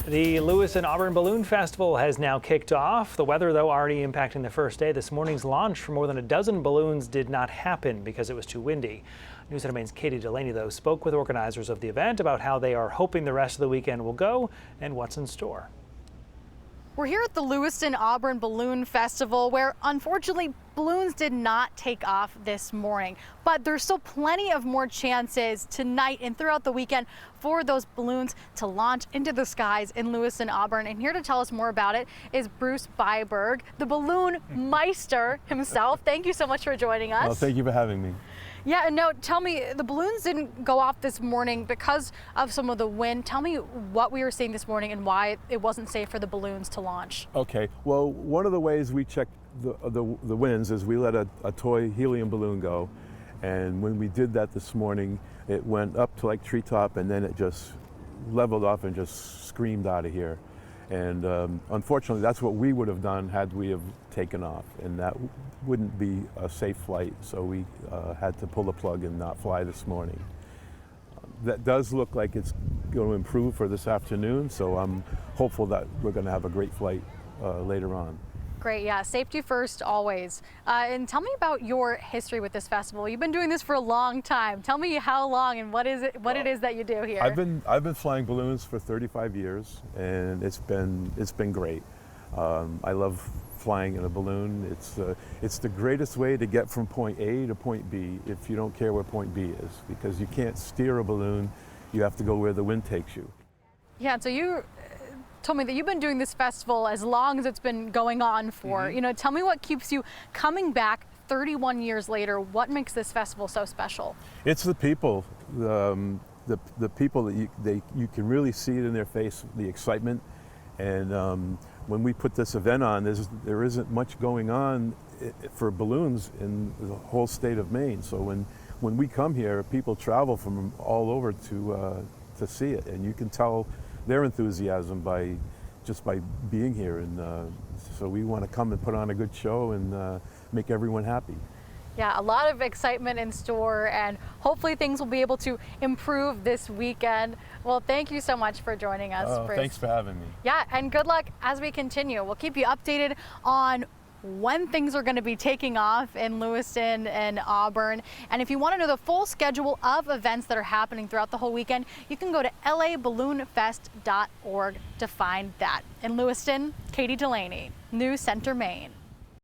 The Lewiston-Auburn Balloon Festival has now kicked off. The weather, though, already impacting the first day. This morning's launch for more than a dozen balloons did not happen because it was too windy. News Center Maine's Katie Delaney, though, spoke with organizers of the event about how they are hoping the rest of the weekend will go and what's in store. We're here at the Lewiston-Auburn Balloon Festival, where unfortunately balloons did not take off this morning. But there's still plenty of more chances tonight and throughout the weekend for those balloons to launch into the skies in Lewiston-Auburn. And here to tell us more about it is Bruce Byberg, the balloon meister himself. Thank you so much for joining us. Well, thank you for having me. Yeah, and no, tell me, the balloons didn't go off this morning because of some of the wind. Tell me what we were seeing this morning and why it wasn't safe for the balloons to launch. Okay, well, one of the ways we check the winds is we let a toy helium balloon go. And when we did that this morning, it went up to like treetop and then it just leveled off and just screamed out of here. And unfortunately, that's what we would have done had we have taken off, and that wouldn't be a safe flight, so we had to pull the plug and not fly this morning. That does look like it's going to improve for this afternoon, so I'm hopeful that we're going to have a great flight later on. Great, yeah, safety first always. And tell me about your history with this festival. You've been doing this for a long time. Tell me how long and what it is that you do here. I've been flying balloons for 35 years, and it's been great. I love flying in a balloon. It's the greatest way to get from point A to point B if you don't care where point B is, because you can't steer a balloon. You have to go where the wind takes you. Yeah, so you told me that you've been doing this festival as long as it's been going on for. You know, tell me what keeps you coming back 31 years later. What makes this festival so special? It's the people. The people that you can really see it in their face, the excitement. And when we put this event on, there isn't much going on for balloons in the whole state of Maine. So when we come here, people travel from all over to see it, and you can tell their enthusiasm just by being here. And so we want to come and put on a good show and make everyone happy. Yeah, a lot of excitement in store, and hopefully things will be able to improve this weekend. Well, thank you so much for joining us, Bruce. Thanks for having me. Yeah, and good luck as we continue. We'll keep you updated on when things are going to be taking off in Lewiston and Auburn. And if you want to know the full schedule of events that are happening throughout the whole weekend, you can go to laballoonfest.org to find that. In Lewiston, Katie Delaney, News Center, Maine.